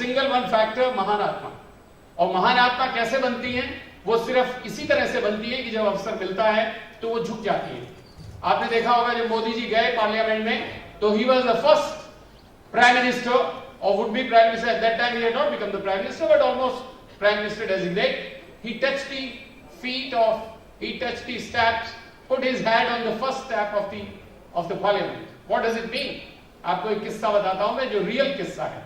Single one factor, महान आत्मा। और महान आत्मा कैसे बनती है? वो सिर्फ इसी तरह से बनती है कि जब अवसर मिलता है तो वो झुक जाती है। आपने देखा होगा जब मोदी जी गए पार्लियामेंट में, तो he was the first prime minister और would be prime minister at that time. He had not become the prime minister but almost prime minister designate. He touched the feet of, he touched the steps, put his hand on the first step of the parliament. What does it mean? आपको एक किस्सा बताता हूं मैं, जो real किस्सा है।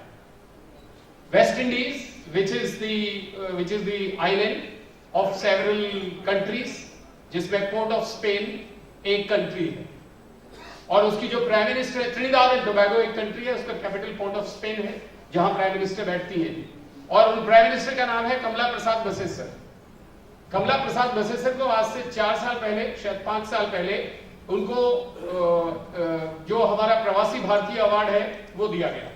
West Indies, which is the island of several countries, जिसमें पोर्ट ऑफ स्पेन एक कंट्री है, और उसकी जो प्राइम मिनिस्टर है, त्रिनिदाद एंड टोबैगो एक कंट्री है, उसका कैपिटल पोर्ट ऑफ स्पेन है, जहां प्राइम मिनिस्टर बैठती है, और उन प्राइम मिनिस्टर का नाम है कमला प्रसाद बसेसर। कमला प्रसाद बसेसर को आज से 4 साल पहले, शायद 5 साल पहले, उनको जो हमारा प्रवासी भारतीय अवार्ड है वो दिया गया,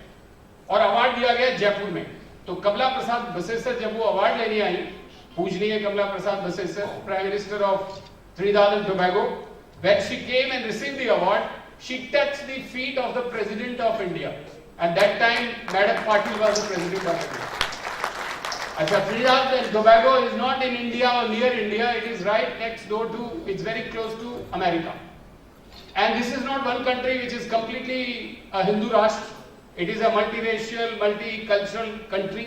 और अवार्ड दिया गया जयपुर में। तो कमला प्रसाद बसेसर जब वो अवार्ड लेने आई, पूजनीय Kamla Persad Bissessar, prime minister of Trinidad and Tobago, when she came and received the award, she touched the feet of the President of India. At that time, Madam Patil was the President of India. अच्छा, Trinidad and Tobago is not in India or near India. It is right next door to, it's very close to America. And this is not one country which is completely a Hindu Rashtra. It is a multiracial, multicultural country.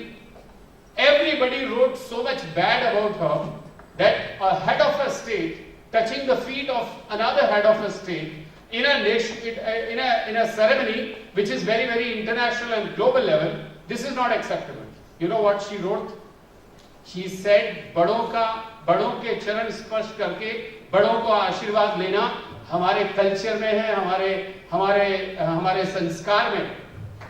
Everybody wrote so much bad about her that a head of a state touching the feet of another head of a state in a nation, in a ceremony which is very, very international and global level, this is not acceptable. You know what she wrote? She said, बड़ों के चरण स्पर्श करके बड़ों को आशीर्वाद लेना हमारे कल्चर में है, हमारे संस्कार में।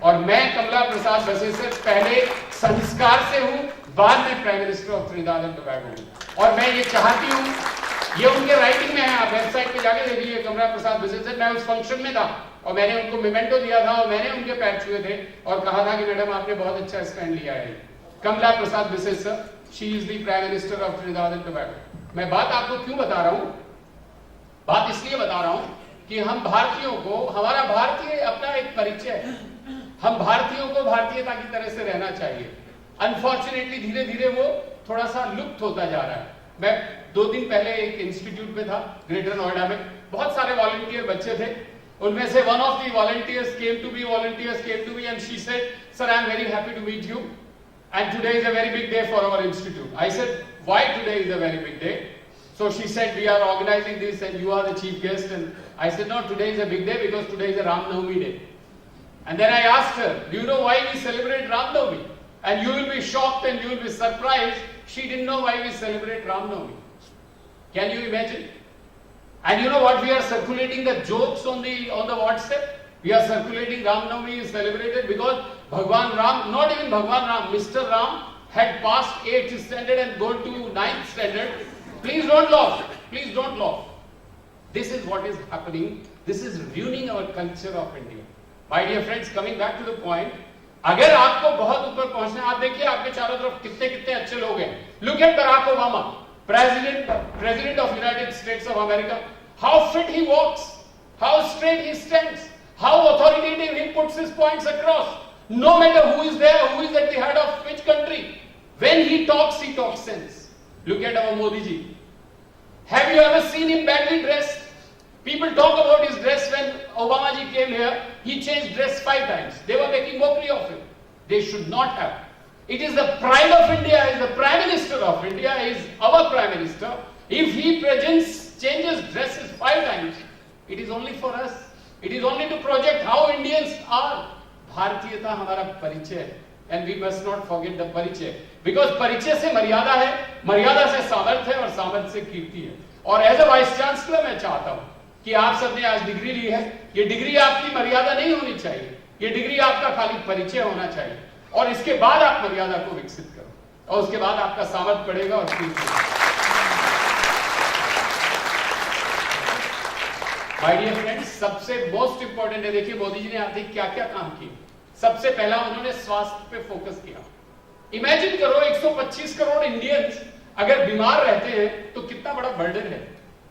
और मैं कमला प्रसाद बसेसर पहले संस्कार से हूं, बाद में prime minister of Trinidad and Tobago हूं। और मैं ये चाहती हूं, ये उनके राइटिंग में है, आप वेबसाइट पे जाके देखिए, कमला प्रसाद बसेसर। मैं उस फंक्शन में था और मैंने उनको मेमेंटो दिया था और मैंने उनके पैर छुए थे और कहा था कि मैडम आपने बहुत अच्छा स्टैंड लिया है। Kamla Persad Bissessar, she is the prime minister of Trinidad and Tobago. मैं बात आपको क्यों बता रहा हूं? बात इसलिए बता रहा हूं कि हम भारतीयों को, हमारा भारतीय अपना एक परिचय है, हम भारतीयों को भारतीयता की तरह से रहना चाहिए। अनफॉर्चुनेटली धीरे धीरे वो थोड़ा सा लुप्त होता जा रहा है। मैं 2 दिन पहले एक इंस्टीट्यूट में था ग्रेटर नोएडा में, बहुत सारे वॉलंटियर बच्चे थे, उनमें से one of the volunteers came to me and she said, sir, I am very happy to meet you and today is a very big day for our institute. I said, why today is a very big day? So she said, we are organizing this and you are the chief guest. And I said, no, today is a big day because today is a Ram Navami day. And then I asked her, do you know why we celebrate Ram Navami? And you will be shocked and you will be surprised. She didn't know why we celebrate Ram Navami. Can you imagine? And you know what, we are circulating the jokes on the WhatsApp. We are circulating Ram Navami is celebrated because Bhagwan Ram, not even Bhagwan Ram, Mr. Ram had passed 8th standard and gone to 9th standard. Please don't laugh. Please don't laugh. This is what is happening. This is ruining our culture of India. My dear friends, coming back to the point, अगर आपको बहुत ऊपर पहुंचना है, आप देखिए आपके चारों तरफ कितने कितने अच्छे लोग हैं. Look at Barack Obama, President of United States of America. How fit he walks, how straight he stands, how authoritative he puts his points across. No matter who is there, who is at the head of which country, when he talks sense. Look at our Modi ji. Have you ever seen him badly dressed? People talk about his dress. When Obama ji came here, he changed dress 5 times. They were making mockery of him. They should not have. It is the pride of India, is the Prime Minister of India, is our Prime Minister. If he changes dresses 5 times, it is only for us. It is only to project how Indians are. भारतीयता हमारा परिचय है. And we must not forget the परिचय. Because परिचय से मर्यादा है, मर्यादा से सामर्थ्य है और सामर्थ्य से कीर्ति है. और एज ए वाइस चांसलर मैं चाहता हूं कि आप सबने आज डिग्री ली है, ये डिग्री आपकी मर्यादा नहीं होनी चाहिए, ये डिग्री आपका खाली परिचय होना चाहिए, और इसके बाद आप मर्यादा को विकसित करो और उसके बाद आपका सामर्थ्य बढ़ेगा और माय डियर फ्रेंड्स, सबसे मोस्ट इंपॉर्टेंट है, देखिए मोदी जी ने आते क्या क्या काम किए. सबसे पहला उन्होंने स्वास्थ्य पे फोकस किया. इमेजिन करो 125 करोड़ इंडियंस अगर बीमार रहते हैं तो कितना बड़ा बर्डन है.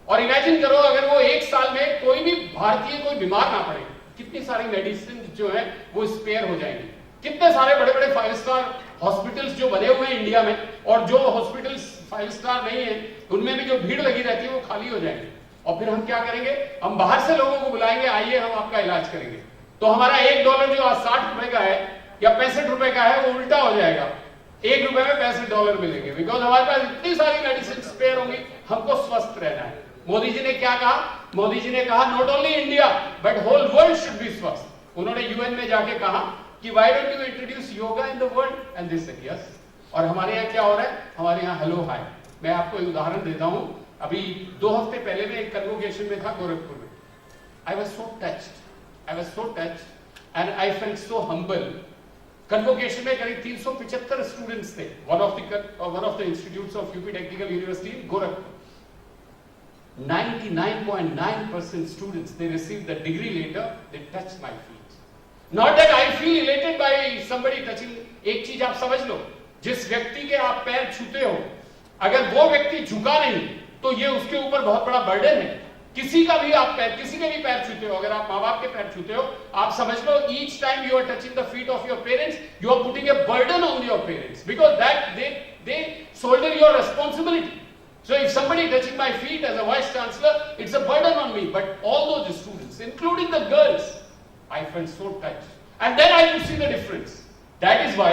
और इमेजिन करो अगर वो 1 साल में कोई भी भारतीय कोई बीमार ना पड़े, कितनी सारी मेडिसिन जो है वो स्पेयर हो जाएंगी. कितने सारे बड़े बड़े 5 स्टार हॉस्पिटल्स जो बने हुए हैं इंडिया में, और जो हॉस्पिटल्स 5 स्टार नहीं है उनमें भी जो भीड़ लगी रहती है वो खाली हो जाएंगे। और फिर हम क्या करेंगे, हम बाहर से लोगों को बुलाएंगे, आइए हम आपका इलाज करेंगे। तो हमारा $1 जो आज 60 रुपए का है या 65 रुपए का है, वो उल्टा हो जाएगा, $1 में $65 मिलेंगे, बिकॉज हमारे पास इतनी सारी मेडिसिन स्पेयर होंगी। हमको स्वस्थ रहना है। मोदी जी ने क्या कहा? मोदी जी ने कहा not only India but whole world should be स्वस्थ। उन्होंने यूएन में जाके कहा कि why don't you introduce yoga in the world, and they said yes. और हमारे यहाँ क्या हो रहा है? हमारे यहाँ हेलो हाय। मैं आपको एक उदाहरण देता हूं। अभी 2 हफ्ते पहले मैं एक कन्वोकेशन में था गोरखपुर में। I was so touched and I felt so humble. Convocation में करीब 375 स्टूडेंट्स थे, one of the institutes of UP technical university in Gorakhpur. 99.9% students, they received the degree later, they touched my feet. Not that I feel elated by somebody touching. एक चीज आप समझ लो, जिस व्यक्ति के आप पैर छूते हो, अगर वो व्यक्ति झुका नहीं तो ये उसके ऊपर बहुत बड़ा बर्डन है। किसी का भी आप पैर, किसी के भी पैर छूते हो, अगर आप माँ बाप के पैर छूते हो, आप समझ लो each time you are touching the feet of your parents, you are putting a burden on your parents because that they shoulder your responsibility. So if somebody touching my feet as a vice chancellor, it's a burden on me. But all those students, including the girls, I felt so touched. And then I could see the difference. That is why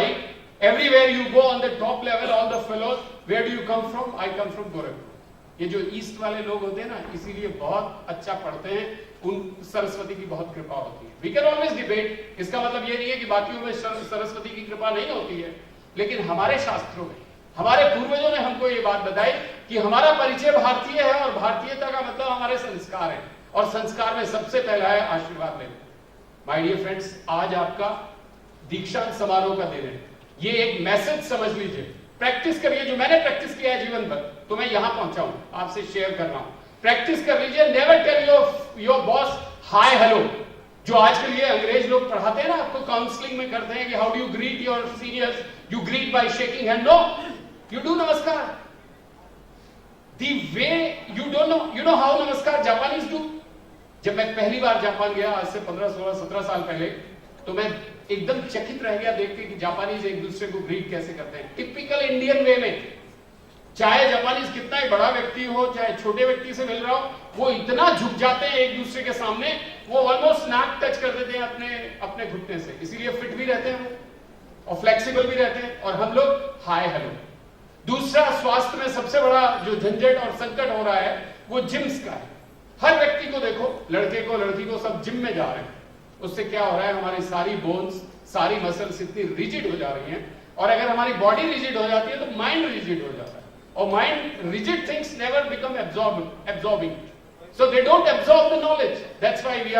everywhere you go on the top level, all the fellows, where do you come from? I come from Gorakhpur. ये जो east वाले लोग होते हैं ना, इसीलिए बहुत अच्छा पढ़ते हैं, उन सरस्वती की बहुत कृपा होती है। We can always debate. इसका मतलब ये नहीं है कि बाकियों में सरस्वती की कृपा नहीं होती है, लेकिन हमारे शास्त्रों में, हमारे पूर्वजों ने हमको ये बात बताई कि हमारा परिचय भारतीय है और भारतीयता का मतलब हमारे संस्कार है, और संस्कार में सबसे पहला है आशीर्वाद लेना। माय डियर फ्रेंड्स, आज आपका दीक्षांत समारोह का दिन है। ये एक मैसेज समझ लीजिए, प्रैक्टिस करिए। जो मैंने प्रैक्टिस किया है जीवन भर, तो मैं यहां पहुंचा हूं, आपसे शेयर कर रहा हूं। प्रैक्टिस कर लीजिए। Never tell your boss hi hello. जो आज के लिए अंग्रेज लोग पढ़ाते हैं ना, आपको काउंसलिंग में करते हैं कि how do you greet your seniors, you greet by shaking hand. No, you do namaskar the way you know how namaskar Japanese do. जब मैं पहली बार जापान गया आज से 15 16 17 साल पहले, तो मैं एकदम चकित रह गया देख के कि जापानीज एक दूसरे को ग्रीट कैसे करते हैं, टिपिकल इंडियन वे में। चाहे जापानीज कितना ही बड़ा व्यक्ति हो, चाहे छोटे व्यक्ति से मिल रहा हो, वो इतना झुक जाते हैं एक दूसरे के सामने, वो ऑलमोस्ट नाक टच कर देते हैं अपने घुटने से। इसीलिए फिट भी रहते हैं वो, और फ्लेक्सिबल भी रहते हैं। और हम लोग हाय हेलो। दूसरा, स्वास्थ्य में सबसे बड़ा जो झंझट और संकट हो रहा है वो जिम्स का है। हर व्यक्ति को देखो, लड़के को लड़की को, सब जिम में जा रहे हैं। उससे क्या हो रहा है, हमारी सारी बोन्स, सारी मसल्स इतनी रिजिड हो जा रही हैं, और अगर हमारी बॉडी रिजिड हो जाती है तो माइंड रिजिड हो जाता है, और mind rigid things never become absorbing, so they don't absorb the knowledge. That's why we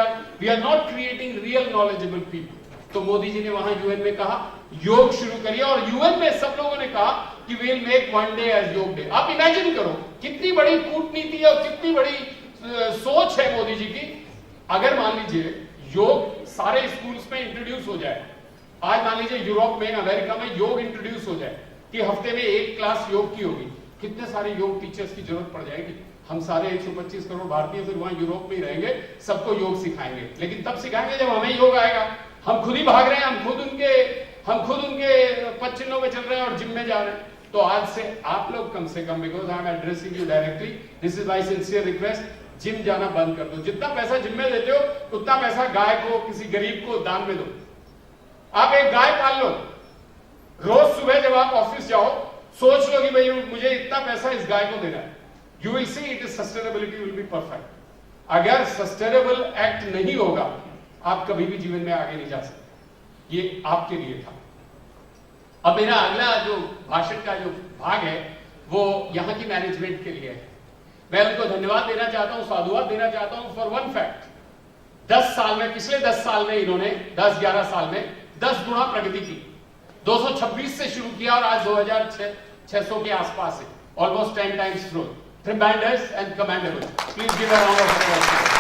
are not creating real knowledgeable people. तो मोदी जी ने वहां यूएन में कहा योग शुरू करिए, और यूएन में सब लोगों ने कहा कि we will make one day as yoga day. आप इमेजिन करो कितनी बड़ी कूटनीति और कितनी बड़ी सोच है मोदी जी की। अगर मान लीजिए योग सारे स्कूल्स में इंट्रोड्यूस हो जाए, आज मान लीजिए यूरोप में, अमेरिका में योग इंट्रोड्यूस हो जाए कि हफ्ते में एक क्लास योग की होगी, कितने सारे योग टीचर्स की जरूरत पड़ जाएगी। हम सारे 125 करोड़ भारतीय फिर वहां यूरोप में ही रहेंगे, सबको योग सिखाएंगे। लेकिन तब सिखाएंगे जब हमें योग आएगा। हम खुद ही भाग रहे हैं, हम खुद उनके पद चिन्हों में चल रहे हैं और जिम में जा रहे हैं। तो आज से आप लोग कम से कम, because I am addressing you directly, this is my sincere request, gym जाना बंद कर दो। जितना पैसा जिम में देते हो उतना पैसा गाय को, किसी गरीब को दान में दो। आप एक गाय पाल लो, रोज सुबह जब आप ऑफिस जाओ सोच लो कि भाई मुझे इतना पैसा इस गाय को देना है। You will see it is sustainability will be perfect. अगर सस्टेनेबल एक्ट नहीं होगा, आप कभी भी जीवन में आगे नहीं जा सकते। ये आपके लिए था। अब मेरा अगला जो भाषण का जो भाग है वो यहां की मैनेजमेंट के लिए है। मैं उनको धन्यवाद देना चाहता हूं, साधुवाद देना चाहता हूं फॉर वन फैक्ट। 10 साल में, पिछले 10 साल में इन्होंने 10-11 साल में 10 गुना प्रगति की। 226 से शुरू किया और आज 2600 के आसपास है, almost 10 times growth. Tremendous and commendable. Please give a round of applause.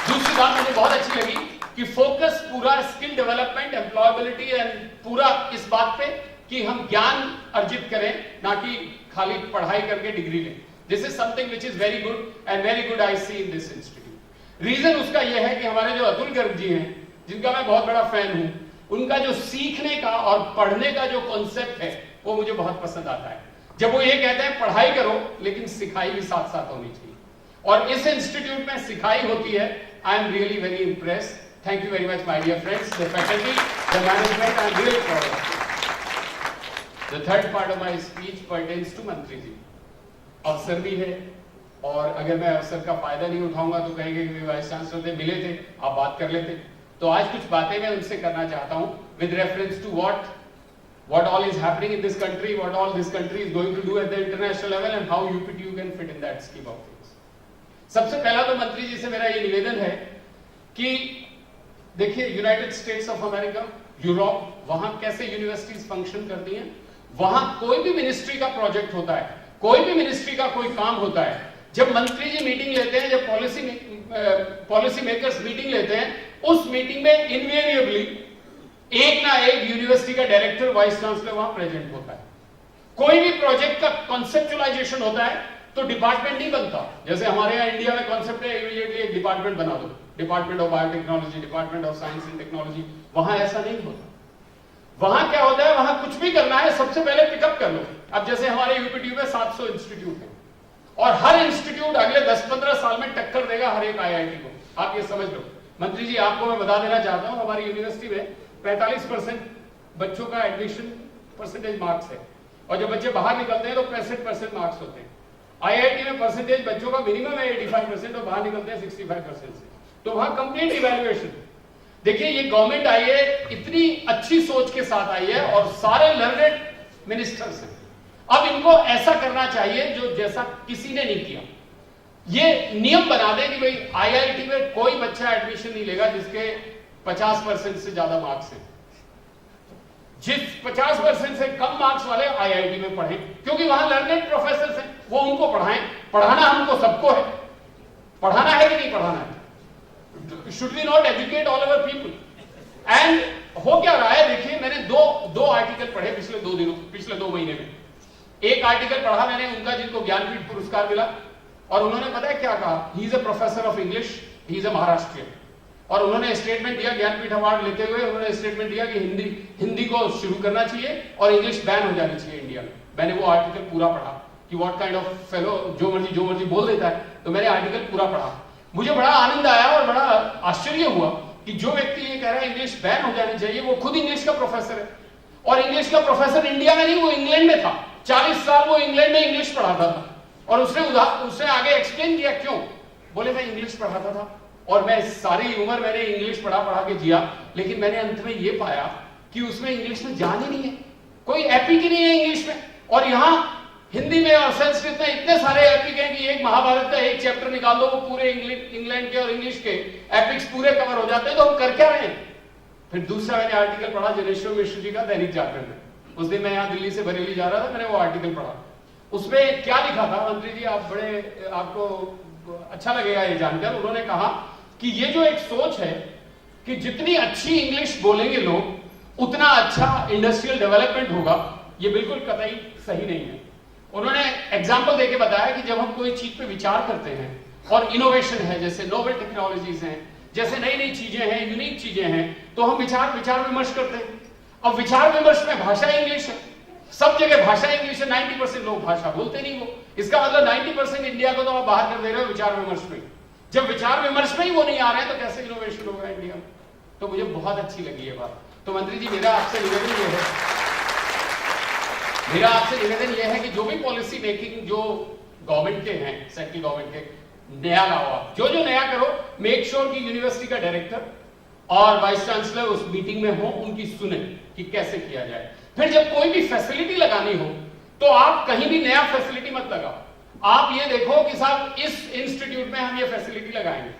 दूसरी बात मुझे बहुत अच्छी लगी कि फोकस पूरा स्किल डेवलपमेंट, एम्प्लॉयबिलिटी एंड पूरा इस बात पे कि हम ज्ञान अर्जित करें, ना कि खाली पढ़ाई करके डिग्री लें। This is something which is very good and very good I see in this institute. Reason उसका यह है कि हमारे जो अतुल गर्ग जी हैं, जिनका मैं बहुत बड़ा फैन हूं, उनका जो सीखने का और पढ़ने का जो कॉन्सेप्ट है वो मुझे बहुत पसंद आता है। जब वो ये कहते हैं पढ़ाई करो लेकिन सिखाई भी साथ साथ होनी चाहिए, और इस इंस्टीट्यूट में सिखाई होती है। I am really very impressed. Thank you very much my dear friends, the faculty, the management, I am really proud of you. The third part of my speech pertains to mantri ji. अवसर भी है, और अगर मैं अवसर का फायदा नहीं उठाऊंगा तो कहेंगे कि वाइस चांसलर थे, मिले थे, आप बात कर लेते। तो आज कुछ बातें मैं उनसे करना चाहता हूं with reference to what all is happening in this country, what all this country is going to do at the international level, and how UPTU can fit in that scheme of things. सबसे पहला तो मंत्री जी से मेरा ये निवेदन है कि देखिए, United states of America, Europe, वहां कैसे यूनिवर्सिटीज फंक्शन करती हैं। वहां कोई भी मिनिस्ट्री का प्रोजेक्ट होता है, कोई भी मिनिस्ट्री का कोई काम होता है, जब मंत्री जी मीटिंग लेते हैं, जब पॉलिसी मेकर्स मीटिंग लेते हैं, उस मीटिंग में इनवेरिएबली एक ना एक यूनिवर्सिटी का डायरेक्टर, वाइस चांसलर वहां प्रेजेंट होता है। कोई भी प्रोजेक्ट का कॉन्सेप्चुअलाइजेशन होता है तो डिपार्टमेंट नहीं बनता। जैसे हमारे यहाँ इंडिया में कॉन्सेप्ट है, इमीडिएटली एक डिपार्टमेंट बना दो, department of biotechnology, department of science and technology. वहां ऐसा नहीं होता। वहां क्या होता है, वहां कुछ भी करना है सबसे पहले पिकअप कर लो। अब जैसे हमारे यूपीटीयू में 700 इंस्टीट्यूट है, और हर इंस्टीट्यूट अगले 10-15 साल में टक्कर देगा हर एक आईआईटी को। आप ये समझ लो। मंत्री जी, आपको मैं बता देना चाहता हूं, हमारी यूनिवर्सिटी में 45% बच्चों का एडमिशन परसेंटेज मार्क्स है, और जब बच्चे बाहर निकलते हैं तो 65% मार्क्स होते हैं। आईआईटी में परसेंटेज बच्चों का मिनिमम है 85%, और बाहर निकलते हैं 65% से। तो वहां कंप्लीट इवैल्यूएशन। देखिए, ये गवर्नमेंट आई है, इतनी अच्छी सोच के साथ आई है, और सारे लर्नेड मिनिस्टर्स हैं। अब इनको ऐसा करना चाहिए जो जैसा किसी ने नहीं किया। ये नियम बना दे कि भाई आईआईटी में कोई बच्चा एडमिशन नहीं लेगा जिसके 50% से ज्यादा मार्क्स हैं। जिस 50% से कम मार्क्स वाले आईआईटी में पढ़ें, क्योंकि वहां लर्नेड प्रोफेसर्स हैं, वो उनको पढ़ाएं। पढ़ाना हमको सबको है, पढ़ाना है कि नहीं पढ़ाना है? Should we not educate all over people? And हो क्या रहा है, देखिए, मैंने दो आर्टिकल पढ़े पिछले 2 महीने में। एक आर्टिकल पढ़ा मैंने उनका जिनको ज्ञानपीठ पुरस्कार मिला, और उन्होंने पता है क्या कहा? He is a professor of English, he is a Maharashtrian. और उन्होंने स्टेटमेंट दिया, ज्ञानपीठ अवार्ड लेते हुए उन्होंने स्टेटमेंट दिया कि हिंदी को शुरू करना चाहिए और इंग्लिश बैन हो जानी चाहिए इंडिया में। मैंने वो आर्टिकल पूरा पढ़ा कि व्हाट काइंड ऑफ फेलो, जो मर्जी बोल देता है। तो मैंने आर्टिकल पूरा पढ़ा, मुझे बड़ा आनंद आया और बड़ा आश्चर्य हुआ कि जो व्यक्ति ये कह रहा है इंग्लिश बैन हो जानी चाहिए, वो खुद इंग्लिश का प्रोफेसर है। और इंग्लिश का प्रोफेसर इंडिया में नहीं, वो इंग्लैंड में था। 40 साल वो इंग्लैंड में इंग्लिश पढ़ाता था, और उसने आगे एक्सप्लेन किया क्यों। बोले, मैं इंग्लिश पढ़ाता था और मैं सारी उम्र मैंने इंग्लिश पढ़ा के जिया, लेकिन मैंने अंत में ये पाया कि उसमें इंग्लिश में जान ही नहीं है, कोई एपिक ही नहीं है इंग्लिश में। और यहां हिंदी में और संस्कृत में इतने सारे एपिक हैं कि एक महाभारत का एक चैप्टर निकाल दो, वो पूरे इंग्लैंड के और इंग्लिश के एपिक्स पूरे कवर हो जाते हैं। तो हम कर क्या रहे हैं? फिर दूसरा मैंने आर्टिकल पढ़ा जनेश्वर मिश्र जी का दैनिक जागरण में। उस दिन मैं यहाँ दिल्ली से बरेली जा रहा था, मैंने वो आर्टिकल पढ़ा। उसमें क्या लिखा था, मंत्री जी आपको अच्छा लगेगा ये जानकर। उन्होंने कहा कि ये जो एक सोच है कि जितनी अच्छी इंग्लिश बोलेंगे लोग, उतना अच्छा इंडस्ट्रियल डेवलपमेंट होगा, ये बिल्कुल कतई सही नहीं है। उन्होंने एग्जाम्पल देके बताया कि जब हम कोई चीज पे विचार करते हैं और इनोवेशन है, जैसे नोवेल टेक्नोलॉजीज हैं, जैसे नई नई चीजें हैं, यूनिक चीजें हैं, तो हम विचार विमर्श करते हैं। अब विचार विमर्श में भाषा इंग्लिश है, सब जगह भाषा इंग्लिश है, 90% लोग भाषा बोलते नहीं। वो इसका मतलब 90% इंडिया को तो आप बाहर कर दे रहे हो विचार विमर्श में। जब विचार विमर्श में ही वो नहीं आ रहे हैं तो कैसे इनोवेशन होगा इंडिया में? तो मुझे बहुत अच्छी लगी ये बात। तो मंत्री जी, मेरा आपसे निवेदन ये है कि जो भी पॉलिसी मेकिंग जो गवर्नमेंट के हैं, सेंट्रल गवर्नमेंट के, नया लाओ आप, जो नया करो, मेक श्योर कि यूनिवर्सिटी का डायरेक्टर और वाइस चांसलर उस मीटिंग में हो, उनकी सुने कि कैसे किया जाए। फिर जब कोई भी फैसिलिटी लगानी हो तो आप कहीं भी नया फैसिलिटी मत लगाओ। आप ये देखो कि साहब इस इंस्टीट्यूट में हम ये फैसिलिटी लगाएंगे,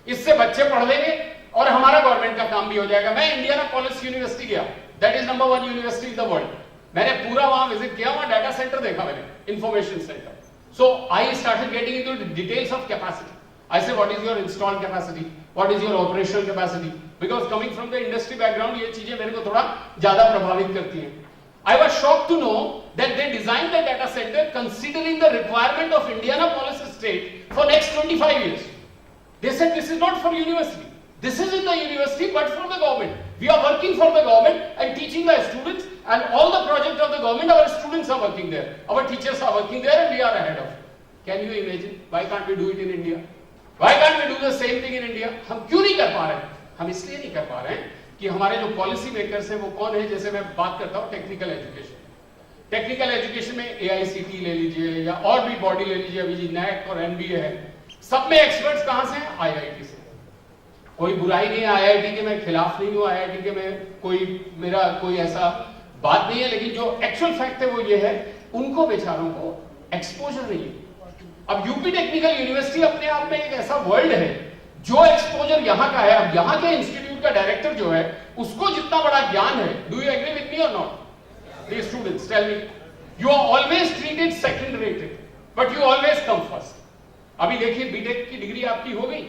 इससे बच्चे पढ़ लेंगे और हमारा गवर्नमेंट का काम भी हो जाएगा। मैं इंडियानापोलिस यूनिवर्सिटी गया, that is number 1 university in the world. मैंने पूरा वहां विजिट किया, वहां डाटा सेंटर देखा मैंने, information centre. So I started getting into details of capacity. I say what is your installed capacity, what is your operational capacity, because coming from the industry background ये चीजें मेरे को थोड़ा ज्यादा प्रभावित करती हैं। I was shocked to know that they designed the data center considering the requirement of Indianapolis state for next 25 years. They said this is not for university, This is in the university, but for the government. We are working for the government and teaching the students, and all the projects of the government, our students are working there. Our teachers are working there, and we are ahead of it. Can you imagine? Why can't we do it in India? Why can't we do the same thing in India? हम क्यों नहीं कर पा रहे हैं? हम इसलिए नहीं कर पा रहे हैं कि हमारे जो पॉलिसी मेकर्स हैं वो कौन है? जैसे मैं बात करता हूँ टेक्निकल एजुकेशन। टेक्निकल एजुकेशन में AICT ले लीजिए या और भी बॉडी ले लीजिए, अभी जी NAC और NBA है, सब में एक्सपर्ट्स कहां से हैं? IIT से। कोई बुराई नहीं है IIT के, मैं खिलाफ नहीं हूं IIT के, में मेरा कोई ऐसा बात नहीं है, लेकिन जो एक्चुअल फैक्ट है वो ये है, उनको बेचारों को एक्सपोजर नहीं है। अब यूपी टेक्निकल यूनिवर्सिटी अपने आप में एक ऐसा वर्ल्ड है, जो एक्सपोजर यहां का है। अब यहां के इंस्टीट्यूट का डायरेक्टर जो है, उसको जितना बड़ा ज्ञान है, do you agree with me और not? The students tell me, you are always treated second rated, but you always come first. अभी देखिए बीटेक की डिग्री आपकी हो गई,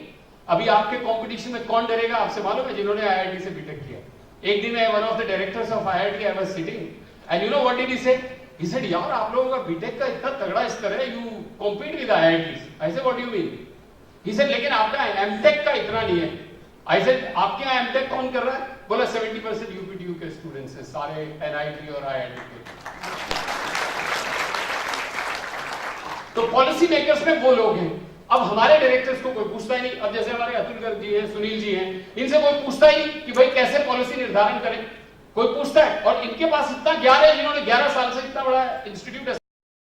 अभी आपके कंपटीशन में कौन डरेगा? आपसे मालूम है जिन्होंने IIT से बीटेक किया। एक दिन one of the directors of IIT I was sitting and you know what did he say? He said यार आप लोगों का बीटेक का इतना तगड़ा स्तर है, you compete with IITs। I said what do you mean? He said लेकिन आपका एमटेक का इतना नहीं है। आई सेड आपके यहाँ एमटेक कौन कर रहा है? बोला 70% UPTU के स्टूडेंट्स हैं, सारे NIT और IIT के। तो पॉलिसी मेकर्स में वो लोग हैं। अब हमारे डायरेक्टर्स को कोई पूछता ही नहीं। अब जैसे हमारे अतुल गर्ग जी हैं, सुनील जी हैं, इनसे कोई पूछता ही नहीं कि भाई कैसे पॉलिसी निर्धारण करें। कोई पूछता है? और इनके पास इतना ज्ञान है, जिन्होंने 11 साल से इतना बड़ा इंस्टीट्यूट